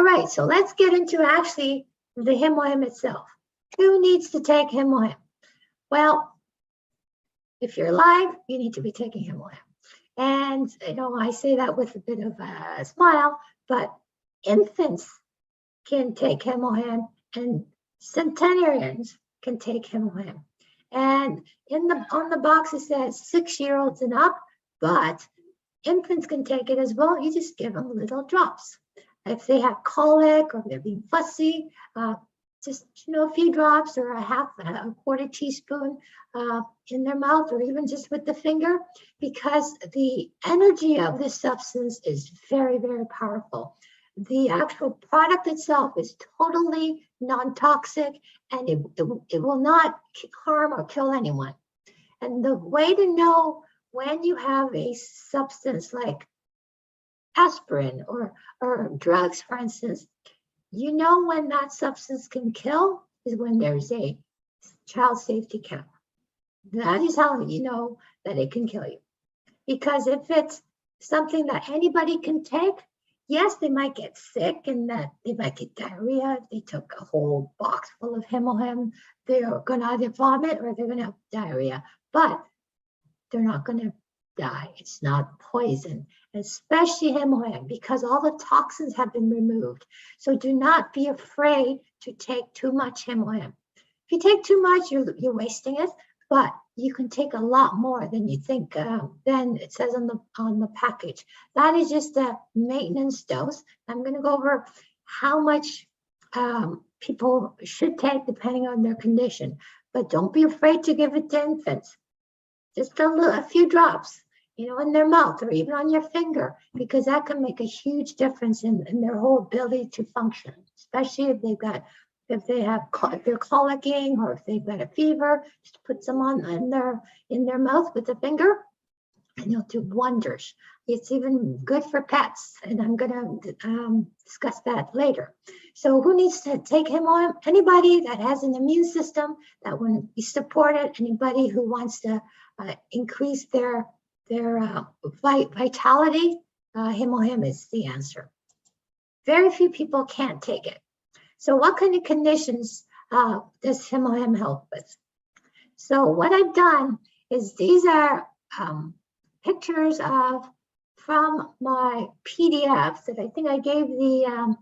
All right, so let's get into actually the HemoHim itself. Who needs to take HemoHim? Well, if you're alive, you need to be taking HemoHim. And you know, I say that with a bit of a smile, but infants can take HemoHim and centenarians can take HemoHim. And on the box it says 6-year-olds and up, but infants can take it as well. You just give them little drops. If they have colic or they're being fussy, just a few drops or a quarter teaspoon in their mouth, or even just with the finger, because the energy of this substance is very, very powerful. The actual product itself is totally non-toxic, and it will not harm or kill anyone. And the way to know when you have a substance like aspirin or drugs, for instance, you know when that substance can kill is when there's a child safety cap. That is how you know that it can kill you. Because if it's something that anybody can take, yes, they might get sick and that they might get diarrhea. If they took a whole box full of HemoHim, they're going to either vomit or they're going to have diarrhea, but they're not going to die. It's not poison, especially HemoHim, because all the toxins have been removed. So do not be afraid to take too much HemoHim. If you take too much, you're wasting it, but you can take a lot more than you think. Then it says on the package. That is just a maintenance dose. I'm going to go over how much people should take depending on their condition, but don't be afraid to give it to infants. Just a few drops, in their mouth or even on your finger, because that can make a huge difference in their whole ability to function, especially if they're colicking or if they've got a fever. Just put some on in their mouth with a finger, and it'll do wonders. It's even good for pets, and I'm going to discuss that later. So who needs to take HemoHim? Anybody that has an immune system that will be supported, anybody who wants to increase their vitality, HemoHim is the answer. Very few people can't take it. So what kind of conditions does HemoHim help with? So what I've done is these are pictures from my PDFs that I think I gave the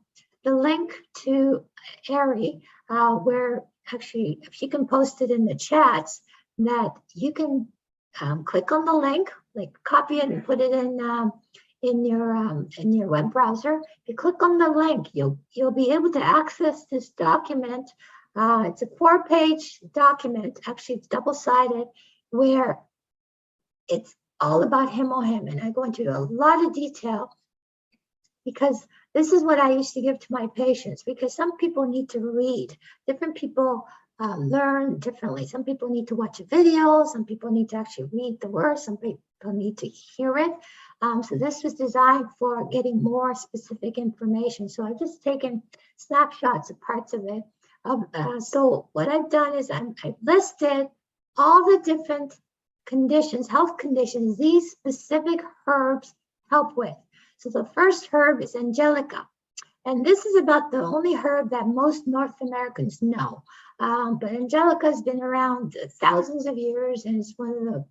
link to Ari, where actually if she can post it in the chats, that you can click on the link, like copy it and put it in your web browser. If you click on the link, you'll be able to access this document. It's a 4-page document. Actually, it's double-sided, where it's all about HemoHim, and I go into a lot of detail because this is what I used to give to my patients, because some people need to read. Different people learn differently. Some people need to watch a video. Some people need to actually read the words. Some people need to hear it. So this was designed for getting more specific information. So I've just taken snapshots of parts of it. So what I've done is I've listed all the different conditions, health conditions, these specific herbs help with. So the first herb is Angelica. And this is about the only herb that most North Americans know. But Angelica has been around thousands of years, and it's one of the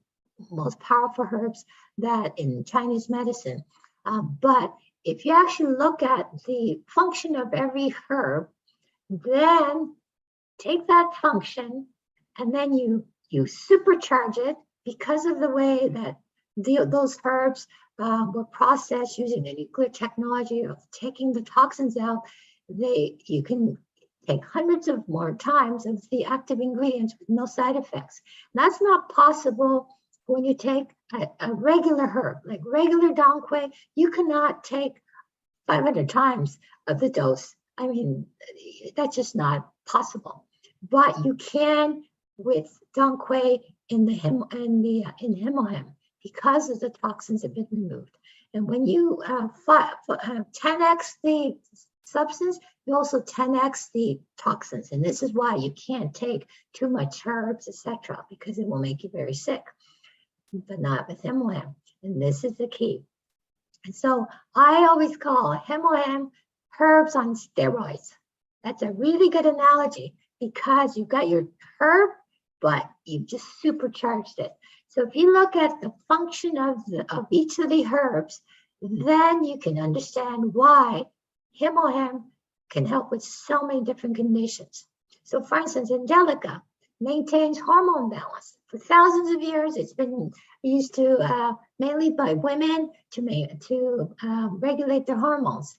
most powerful herbs that in Chinese medicine. But if you actually look at the function of every herb, then take that function and then you supercharge it, because of the way that those herbs were processed using the nuclear technology of taking the toxins out. You can take hundreds of more times of the active ingredients with no side effects. And that's not possible when you take a regular herb, like regular Dong Quai. You cannot take 500 times of the dose. I mean, that's just not possible. But you can with Dong Quai in HemoHim, because of the toxins have been removed. And when you 10x the substance, you also 10x the toxins. And this is why you can't take too much herbs, etc., because it will make you very sick, but not with HemoHim. And this is the key. And so I always call HemoHim herbs on steroids. That's a really good analogy because you've got your herb, but you've just supercharged it. So if you look at the function of each of the herbs, then you can understand why HemoHim can help with so many different conditions. So for instance, Angelica maintains hormone balance. For thousands of years, it's been used to mainly by women to regulate their hormones.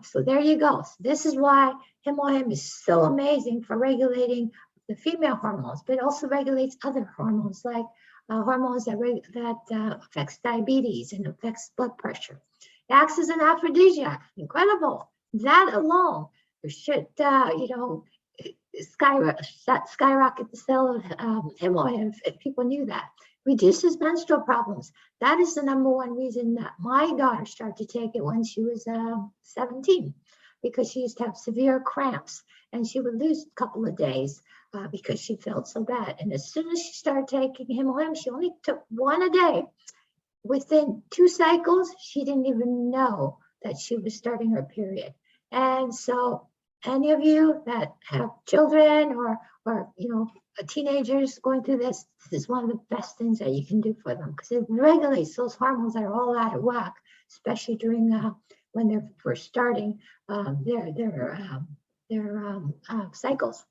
So there you go. So this is why HemoHim is so amazing for regulating the female hormones, but it also regulates other hormones like hormones that affects diabetes and affects blood pressure. It acts as an aphrodisiac. Incredible. That alone should, skyrocket the sale of HemoHim if people knew that. Reduces menstrual problems. That is the #1 reason that my daughter started to take it when she was 17, because she used to have severe cramps and she would lose a couple of days because she felt so bad. And as soon as she started taking HemoHim, she only took 1 a day. Within 2 cycles, she didn't even know that she was starting her period. And so any of you that have children or teenagers going through this is one of the best things that you can do for them, because it regulates those hormones that are all out of whack, especially during when they're first starting their cycles.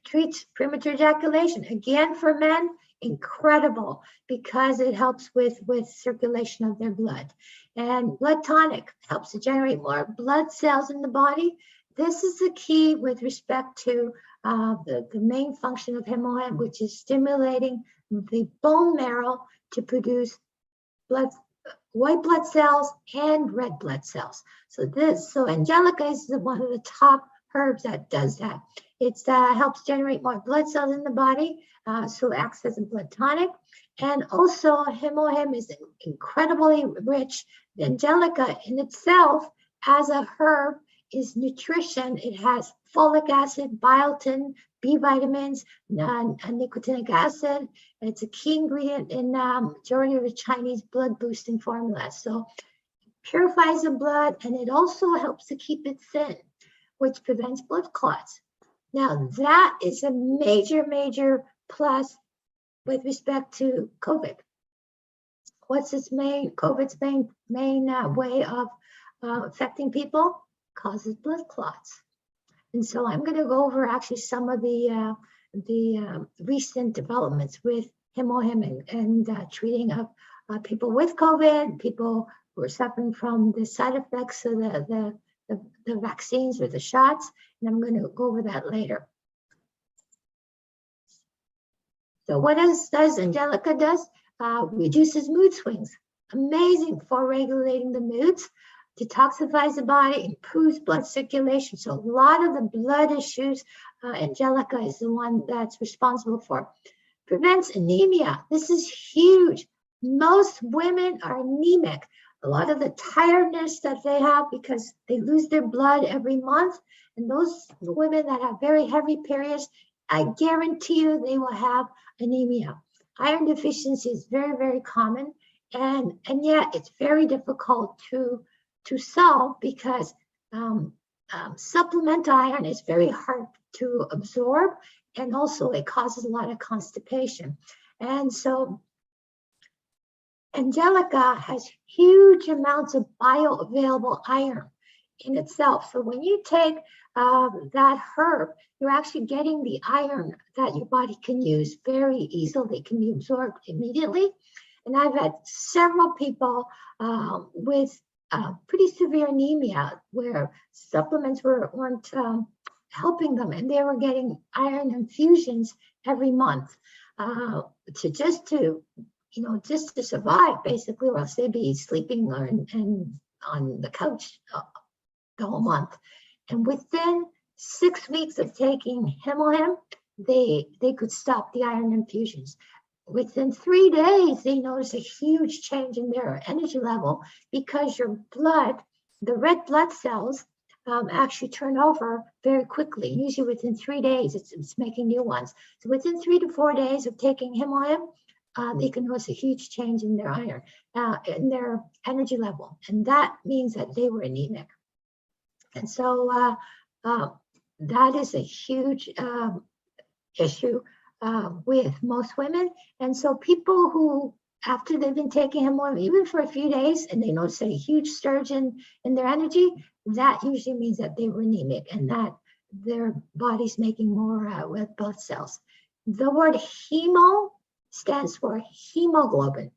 Treats premature ejaculation. Again, for men, incredible, because it helps with circulation of their blood. And blood tonic helps to generate more blood cells in the body. This is the key with respect to the main function of HemoHim, which is stimulating the bone marrow to produce white blood cells and red blood cells. So Angelica is one of the top herbs that does that. It helps generate more blood cells in the body, so it acts as a blood tonic. And also HemoHim is incredibly rich. Angelica in itself as a herb is nutrition. It has folic acid, biotin, B vitamins, nicotinic acid. It's a key ingredient in majority of the Chinese blood boosting formulas. So it purifies the blood, and it also helps to keep it thin, which prevents blood clots. Now that is a major, major plus with respect to COVID. What's COVID's main way of affecting people? Causes blood clots. And so I'm going to go over actually some of the recent developments with HemoHim and treating of people with COVID, people who are suffering from the side effects of the vaccines or the shots. And I'm going to go over that later. So what does Angelica does? Reduces mood swings. Amazing for regulating the moods. Detoxifies the body, improves blood circulation. So a lot of the blood issues, Angelica is the one that's responsible for. Prevents anemia. This is huge. Most women are anemic. A lot of the tiredness that they have because they lose their blood every month. And those women that have very heavy periods, I guarantee you they will have anemia. Iron deficiency is very, very common. And yet it's very difficult to solve because supplemental iron is very hard to absorb, and also it causes a lot of constipation. And so Angelica has huge amounts of bioavailable iron in itself. So when you take that herb, you're actually getting the iron that your body can use very easily. It can be absorbed immediately. And I've had several people with pretty severe anemia where supplements weren't helping them, and they were getting iron infusions every month just to survive, basically, or else they'd be sleeping on the couch the whole month. And within 6 weeks of taking HemoHim, they could stop the iron infusions. Within 3 days, they noticed a huge change in their energy level because your blood, the red blood cells, actually turn over very quickly. Usually within 3 days, it's making new ones. So within 3 to 4 days of taking HemoHim, they can notice a huge change in their iron, in their energy level. And that means that they were anemic. And so that is a huge issue with most women. And so people who, after they've been taking HemoHim, even for a few days, and they notice a huge surge in their energy, that usually means that they were anemic and that their body's making more red blood cells. The word hemo stands for hemoglobin.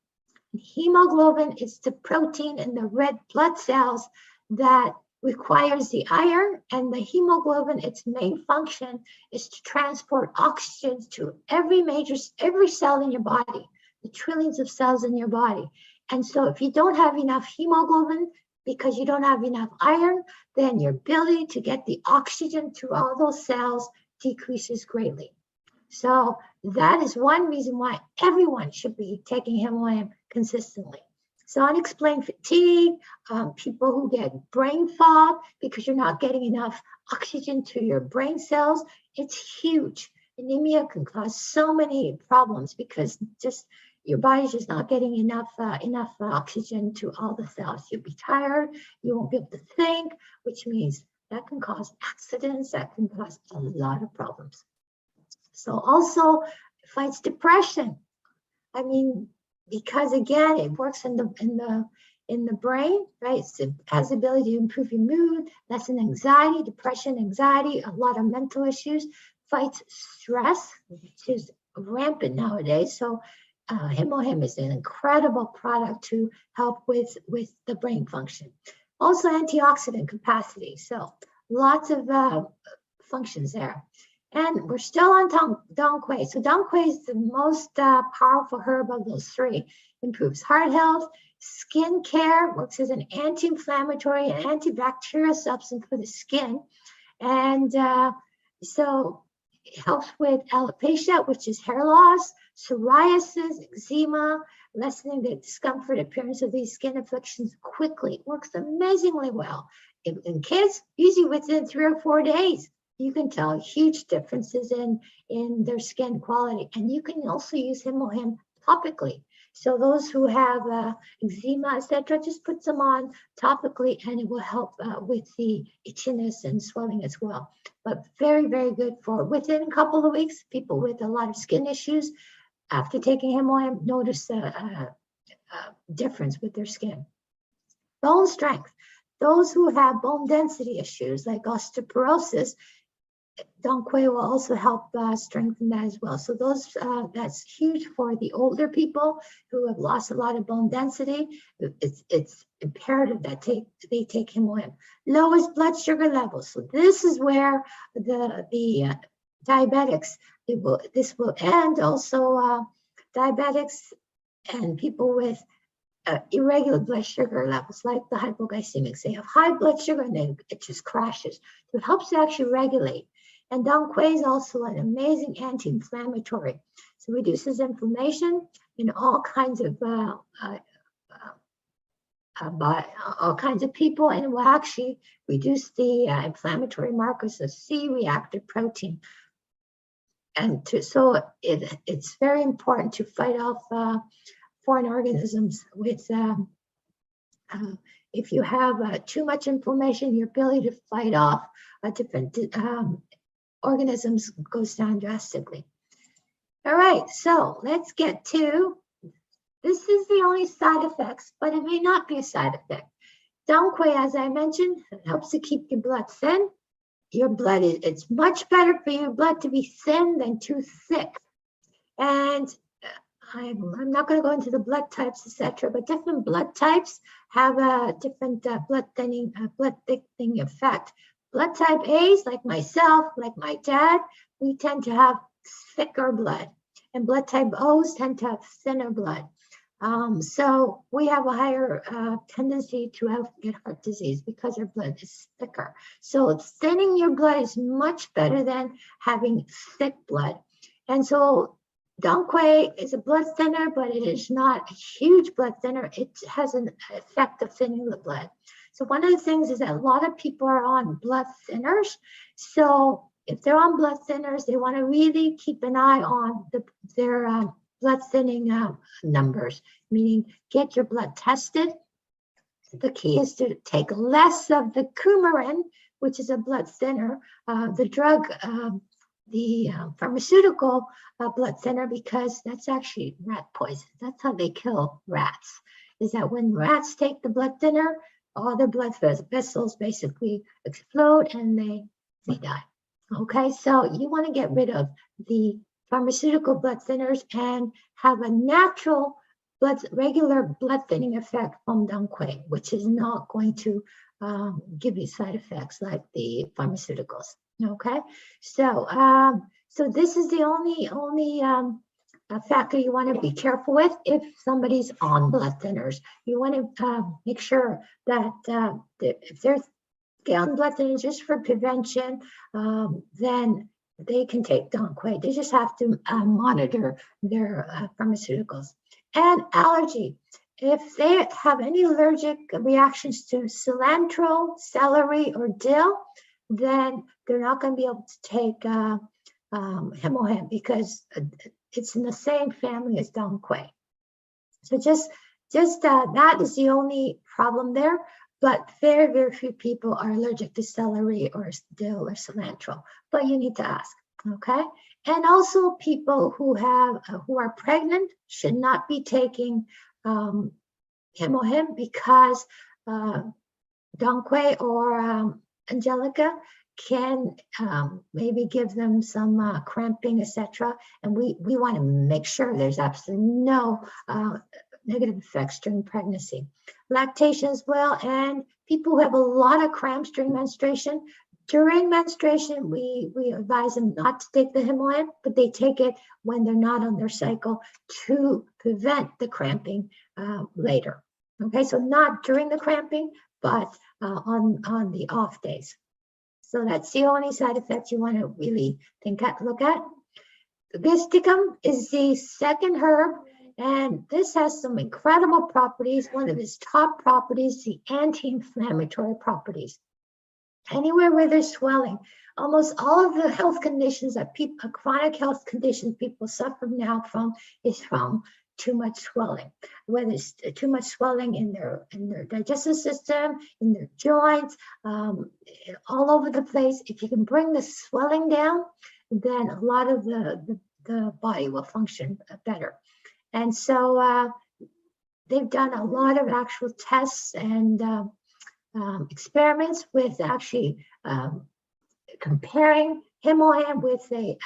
Hemoglobin is the protein in the red blood cells that requires the iron, and the hemoglobin, its main function is to transport oxygen to every cell in your body, the trillions of cells in your body. And so if you don't have enough hemoglobin because you don't have enough iron, then your ability to get the oxygen through all those cells decreases greatly. So that is one reason why everyone should be taking HemoHim consistently. So unexplained fatigue, people who get brain fog because you're not getting enough oxygen to your brain cells, it's huge. Anemia can cause so many problems because just your body's just not getting enough oxygen to all the cells. You'll be tired, you won't be able to think, which means that can cause accidents, that can cause a lot of problems. So also fights depression. I mean, because again, it works in the brain, right? It has the ability to improve your mood, lessen anxiety, depression, anxiety, a lot of mental issues, fights stress, which is rampant nowadays. So HemoHim is an incredible product to help with the brain function. Also antioxidant capacity. So lots of functions there. And we're still on Quai. So Quai is the most powerful herb of those three. Improves heart health, skin care, works as an anti-inflammatory and antibacterial substance for the skin. And so it helps with alopecia, which is hair loss, psoriasis, eczema, lessening the discomfort appearance of these skin afflictions quickly. It works amazingly well. In kids, usually within 3 or 4 days. You can tell huge differences in their skin quality. And you can also use HemoHim topically. So those who have eczema, etc., just put them on topically and it will help with the itchiness and swelling as well. But very, very good for within a couple of weeks, people with a lot of skin issues, after taking HemoHim, notice a difference with their skin. Bone strength. Those who have bone density issues like osteoporosis, Quai will also help strengthen that as well. So those that's huge for the older people who have lost a lot of bone density. It's imperative that they take HemoHim. Lowers blood sugar levels. So this is where the diabetics, this will end. Also diabetics and people with irregular blood sugar levels, like the hypoglycemics. They have high blood sugar and then it just crashes. So it helps to actually regulate. And Quai is also an amazing anti-inflammatory. So it reduces inflammation in all kinds of people, and it will actually reduce the inflammatory markers of C-reactive protein. And so it's very important to fight off foreign organisms with if you have too much inflammation, your ability to fight off different organisms goes down drastically. All right, so let's get to, this is the only side effects, but it may not be a side effect. Quai, as I mentioned, helps to keep your blood thin. Your blood it's much better for your blood to be thin than too thick. And I'm not going to go into the blood types, etc., but different blood types have a different blood thickening effect. Blood type A's, like myself, like my dad, we tend to have thicker blood, and blood type O's tend to have thinner blood. So we have a higher tendency to get heart disease because our blood is thicker. So thinning your blood is much better than having thick blood. And so Quai is a blood thinner, but it is not a huge blood thinner. It has an effect of thinning the blood. So one of the things is that a lot of people are on blood thinners. So if they're on blood thinners, they want to really keep an eye on their blood thinning numbers, meaning get your blood tested the key is to take less of the coumarin, which is a blood thinner, the drug, the pharmaceutical blood thinner, because that's actually rat poison. That's how they kill rats, is that when rats take the blood thinner, all their blood vessels basically explode and they die. Okay, so you want to get rid of the pharmaceutical blood thinners and have a natural regular blood thinning effect from Quai, which is not going to give you side effects like the pharmaceuticals. Okay, so so this is the only factor you want to be careful with if somebody's on blood thinners. You want to make sure that if they're on blood thinners just for prevention, then they can take Quai. They just have to monitor their pharmaceuticals. And allergy. If they have any allergic reactions to cilantro, celery, or dill, then they're not going to be able to take HemoHim because it's in the same family as Quai. So just that is the only problem there. But very, very few people are allergic to celery or dill or cilantro. But you need to ask, okay? And also people who are pregnant should not be taking HemoHim because Quai or Angelica can maybe give them some cramping, etc. And we want to make sure there's absolutely no negative effects during pregnancy. Lactation as well, and people who have a lot of cramps during menstruation. During menstruation, we advise them not to take the HemoHim, but they take it when they're not on their cycle to prevent the cramping later. Okay, so not during the cramping, but on the off days. So that's the only side effects you want to really look at. Ligusticum is the second herb, and this has some incredible properties. One of its top properties, the anti-inflammatory properties. Anywhere where there's swelling, almost all of the health conditions that chronic health conditions people suffer now from is from too much swelling. Whether it's too much swelling in their digestive system, in their joints, all over the place. If you can bring the swelling down, then a lot of the body will function better. And so they've done a lot of actual tests and experiments with actually comparing HemoHim with a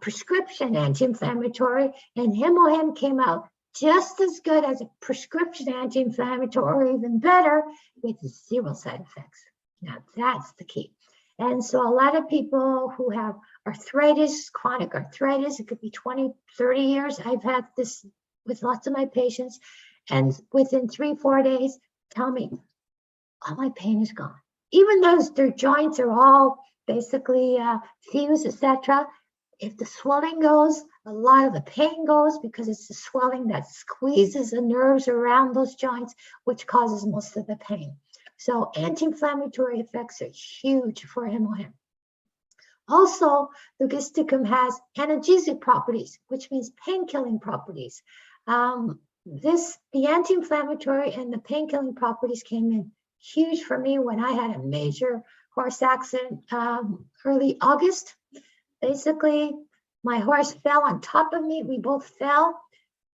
prescription anti-inflammatory, and HemoHim came out just as good as a prescription anti-inflammatory, or even better, with 0 side effects. Now that's the key. And so a lot of people who have arthritis, chronic arthritis, it could be 20, 30 years. I've had this with lots of my patients, and within 3-4 days, tell me, all my pain is gone. Even though their joints are all basically fused, etc. If the swelling goes, a lot of the pain goes because it's the swelling that squeezes the nerves around those joints, which causes most of the pain. So anti-inflammatory effects are huge for HemoHim. Also, Ligusticum has analgesic properties, which means pain-killing properties. The anti-inflammatory and the pain-killing properties came in huge for me when I had a major horse accident early August. Basically, my horse fell on top of me. We both fell.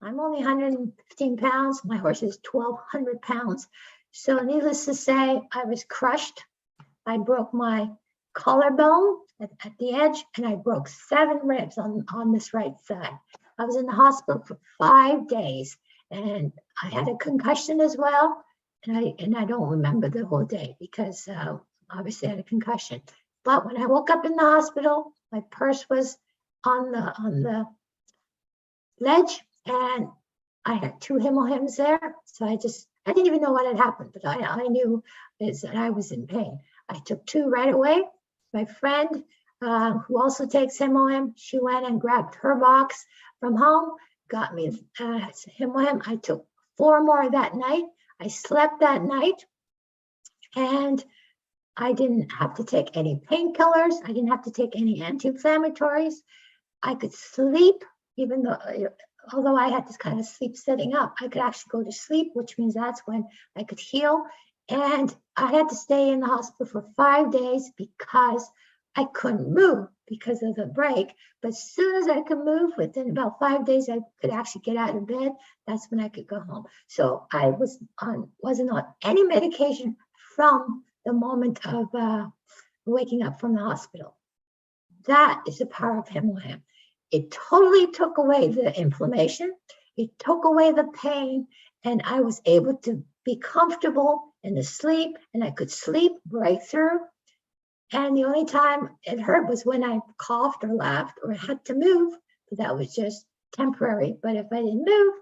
I'm only 115 pounds. My horse is 1,200 pounds. So needless to say, I was crushed. I broke my collarbone at the edge, and I broke 7 ribs on this right side. I was in the hospital for 5 days, and I had a concussion as well. And I don't remember the whole day because obviously I had a concussion. But when I woke up in the hospital, my purse was on the ledge, and I had 2 HemoHims there. So I didn't even know what had happened, but I knew that I was in pain. I took 2 right away. My friend, who also takes HemoHim, she went and grabbed her box from home, got me HemoHim. I took 4 more that night. I slept that night, and I didn't have to take any painkillers. I didn't have to take any anti-inflammatories. I could sleep, even though although I had this kind of sleep sitting up, I could actually go to sleep, which means that's when I could heal. And I had to stay in the hospital for 5 days because I couldn't move because of the break. But as soon as I could move, within about 5 days, I could actually get out of bed. That's when I could go home. So I wasn't on any medication from the moment of waking up from the hospital. That is the power of HemoHim. It totally took away the inflammation. It took away the pain, and I was able to be comfortable in the sleep, and I could sleep right through. And the only time it hurt was when I coughed or laughed or had to move, but that was just temporary. But if I didn't move,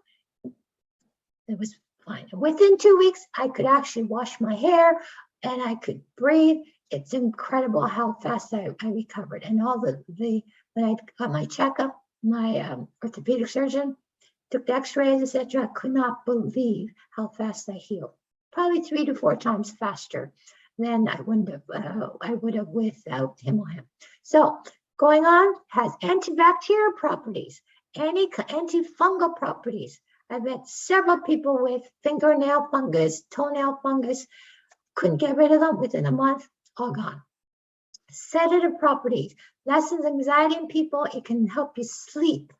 it was fine. Within 2 weeks, I could actually wash my hair and I could breathe. It's incredible how fast I recovered. And all when I got my checkup, my orthopedic surgeon took the x-rays, etc. I could not believe how fast I healed. Probably 3 to 4 times faster than I would have without HemoHim. So going on, has antibacterial properties, antifungal properties. I've met several people with fingernail fungus, toenail fungus, couldn't get rid of them within a month, all gone. Sedative properties, lessens anxiety in people, it can help you sleep.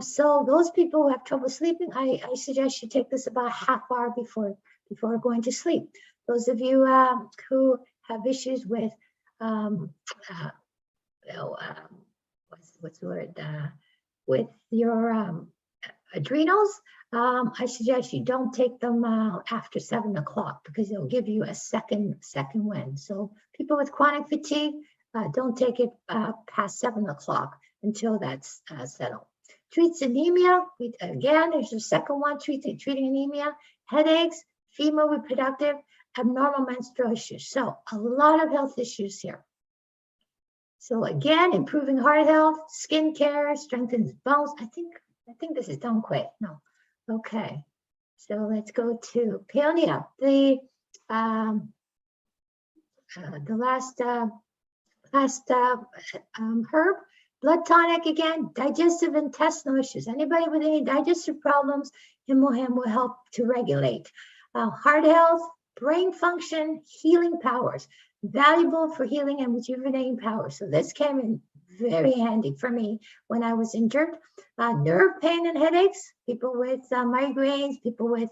So those people who have trouble sleeping, I suggest you take this about a half hour before going to sleep. Those of you who have issues with what's the word, with your adrenals, I suggest you don't take them after 7 o'clock because they'll give you a second wind. So people with chronic fatigue, don't take it past 7 o'clock until that's settled. Treats anemia. Again, there's a second one, treating anemia, headaches, female reproductive, abnormal menstrual issues. So a lot of health issues here. So again, improving heart health, skin care, strengthens bones. I think this is done quick. No. Okay. So let's go to Paeonia, the last herb. Blood tonic again, digestive intestinal issues. Anybody with any digestive problems, HemoHim will help to regulate. Heart health, brain function, healing powers, valuable for healing and rejuvenating powers. So this came in very handy for me when I was injured. Nerve pain and headaches, people with migraines, people with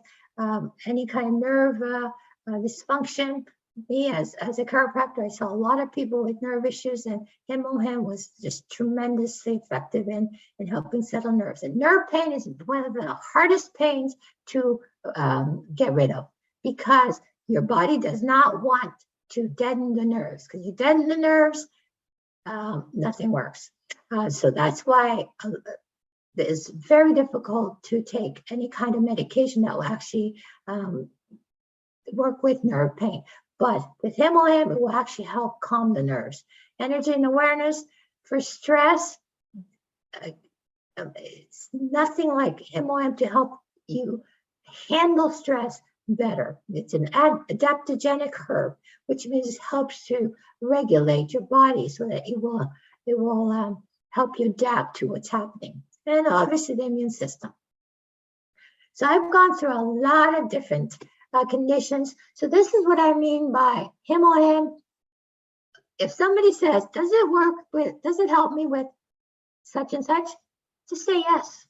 any kind of nerve dysfunction. Me, as a chiropractor, I saw a lot of people with nerve issues, and HemoHim was just tremendously effective in helping settle nerves. And nerve pain is one of the hardest pains to get rid of because your body does not want to deaden the nerves. Because you deaden the nerves, nothing works. So that's why it's very difficult to take any kind of medication that will actually work with nerve pain. But with HemoHim, it will actually help calm the nerves. Energy and awareness for stress. It's nothing like HemoHim to help you handle stress better. It's an adaptogenic herb, which means it helps to regulate your body so that it will help you adapt to what's happening. And obviously the immune system. So I've gone through a lot of different conditions. So this is what I mean by HemoHim. If somebody says, does it help me with such and such? Just say yes,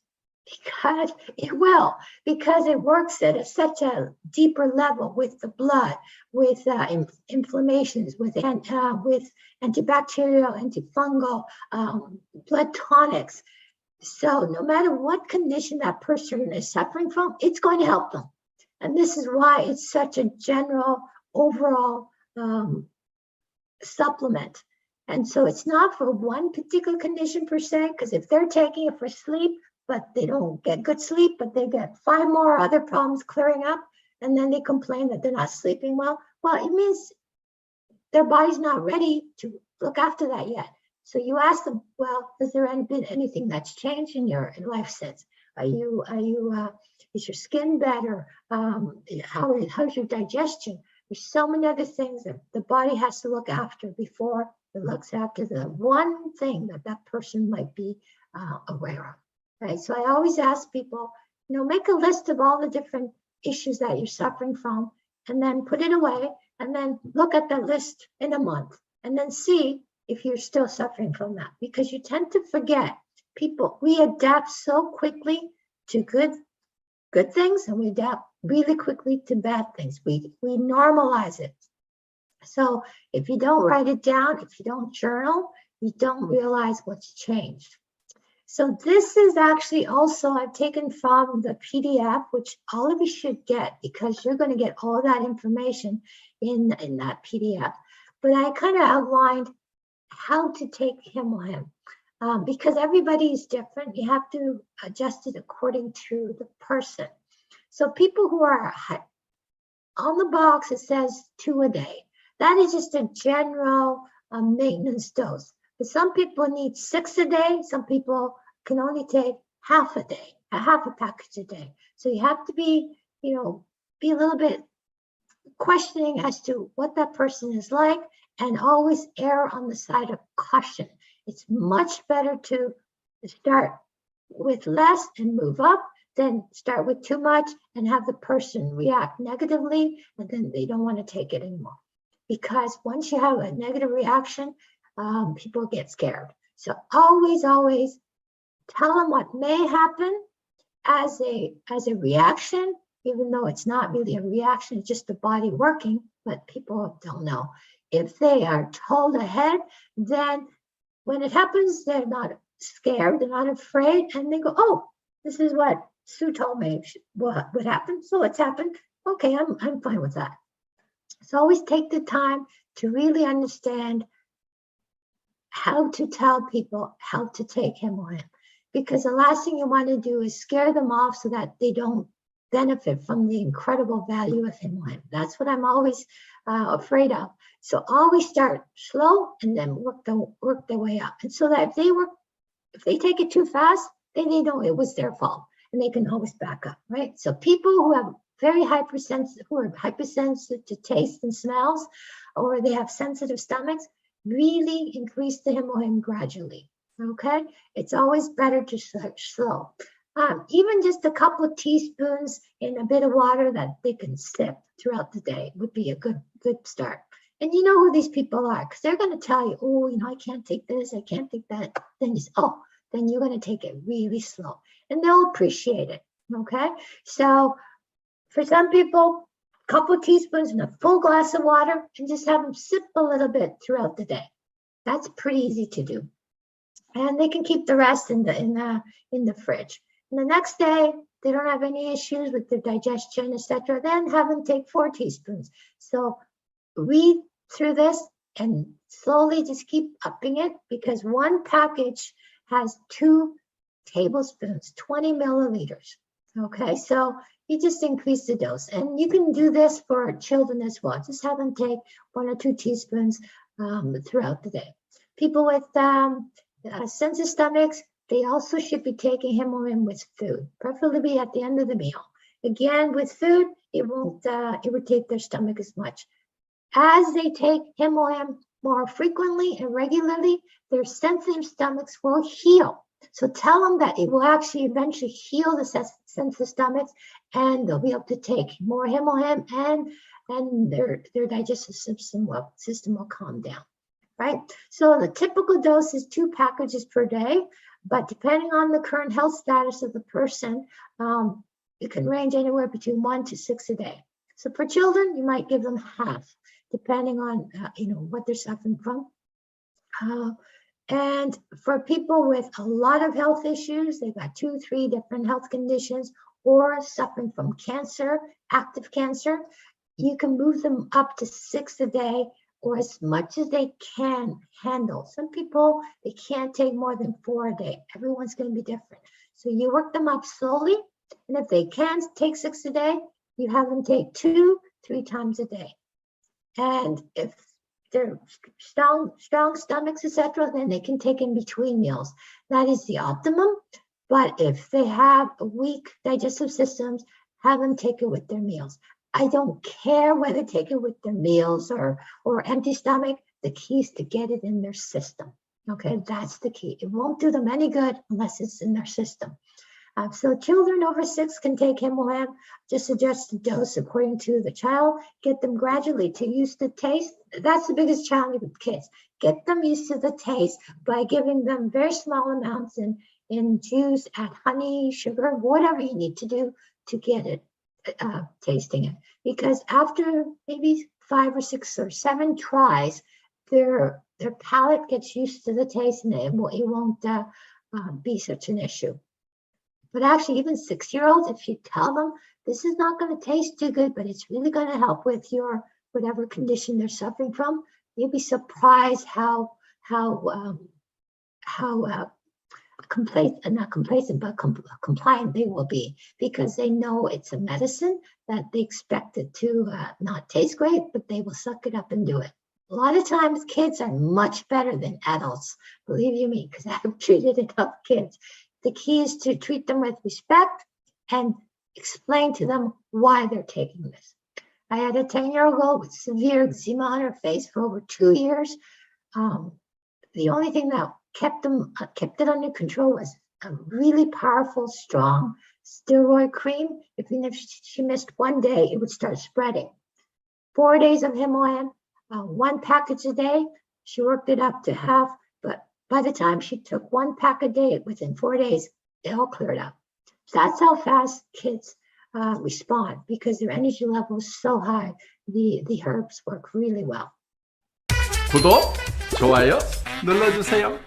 because it will, because it works at such a deeper level with the blood, with inflammations, with antibacterial, antifungal, blood tonics. So no matter what condition that person is suffering from, it's going to help them. And this is why it's such a general, overall supplement. And so it's not for one particular condition per se, because if they're taking it for sleep, but they don't get good sleep, but they get 5 more other problems clearing up, and then they complain that they're not sleeping well, it means their body's not ready to look after that yet. So you ask them, well, has there been anything that's changed in your life since? Is your skin better? How's your digestion? There's so many other things that the body has to look after before it looks after the one thing that person might be aware of. right? So I always ask people, make a list of all the different issues that you're suffering from, and then put it away, and then look at the list in a month, and then see if you're still suffering from that, because you tend to forget. People, we adapt so quickly to good things, and we adapt really quickly to bad things. We normalize it. So if you don't write it down, if you don't journal, you don't realize what's changed. So this is actually also, I've taken from the PDF, which all of you should get, because you're going to get all that information in that PDF. But I kind of outlined how to take HemoHim, because everybody is different. You have to adjust it according to the person. So people who are on the box, it says 2 a day. That is just a general maintenance dose. But some people need 6 a day. Some people can only take half a day, half a package a day. So you have to be, be a little bit questioning as to what that person is like, and always err on the side of caution. It's much better to start with less and move up than start with too much and have the person react negatively, and then they don't want to take it anymore. Because once you have a negative reaction, people get scared. So always tell them what may happen as a reaction, even though it's not really a reaction, it's just the body working, but people don't know. If they are told ahead, then when it happens, they're not scared, they're not afraid, and they go, oh, this is what Sue told me what would happen, so it's happened. Okay, I'm fine with that. So always take the time to really understand how to tell people how to take HemoHim, because the last thing you want to do is scare them off so that they don't benefit from the incredible value of HemoHim. That's what I'm always afraid of. So always start slow and then work their way up. And so that if they take it too fast, then they know it was their fault, and they can always back up, right? So people who have very hypersensitive to taste and smells, or they have sensitive stomachs, really increase the HemoHim gradually. Okay, it's always better to start slow. Even just a couple of teaspoons in a bit of water that they can sip throughout the day would be a good start. And you know who these people are, because they're going to tell you, oh, I can't take this, I can't take that. Then you say, oh, then you're going to take it really slow, and they'll appreciate it. Okay, so for some people, a couple of teaspoons in a full glass of water, and just have them sip a little bit throughout the day. That's pretty easy to do, and they can keep the rest in the fridge. And the next day, they don't have any issues with their digestion, etc. Then have them take 4 teaspoons. So read through this and slowly just keep upping it, because one package has 2 tablespoons, 20 milliliters. Okay, so you just increase the dose, and you can do this for children as well. Just have them take 1 or 2 teaspoons throughout the day. People with sensitive stomachs, they also should be taking HemoHim with food, preferably at the end of the meal. Again, with food, it won't irritate their stomach as much. As they take HemoHim more frequently and regularly, their sensitive stomachs will heal. So tell them that it will actually eventually heal the sensitive stomachs, and they'll be able to take more HemoHim, and their digestive system will calm down, right? So the typical dose is 2 packages per day, but depending on the current health status of the person, it can range anywhere between 1 to 6 a day. So for children, you might give them half, depending on what they're suffering from. And for people with a lot of health issues, they've got 2, 3 different health conditions, or suffering from cancer, active cancer, you can move them up to 6 a day, or as much as they can handle. Some people, they can't take more than 4 a day. Everyone's going to be different. So you work them up slowly, and if they can take 6 a day, you have them take 2, 3 times a day. And if they're strong stomachs, etc., then they can take in between meals. That is the optimum. But if they have weak digestive systems, have them take it with their meals. I don't care whether they take it with their meals or empty stomach. The key is to get it in their system. Okay, that's the key. It won't do them any good unless it's in their system. So children over 6 can take HemoHim. Just adjust the dose according to the child. Get them gradually to use the taste. That's the biggest challenge with kids. Get them used to the taste by giving them very small amounts in juice, add honey, sugar, whatever you need to do to get it tasting it. Because after maybe 5 or 6 or 7 tries, their palate gets used to the taste, and it won't be such an issue. But actually, even 6-year-olds, if you tell them this is not going to taste too good, but it's really going to help with your whatever condition they're suffering from, you'll be surprised how compliant they will be, because they know it's a medicine that they expect it to not taste great, but they will suck it up and do it. A lot of times kids are much better than adults, believe you me, because I've treated enough kids. The key is to treat them with respect and explain to them why they're taking this. I had a 10-year-old with severe eczema on her face for over 2 years. The only thing that kept it under control was a really powerful, strong steroid cream. Even if she missed 1 day, it would start spreading. 4 days of HemoHim, 1 package a day. She worked it up to half, but by the time she took 1 pack a day, within 4 days, it all cleared up. So that's how fast kids respond, because their energy level is so high. The herbs work really well. 구독, 좋아요 눌러주세요.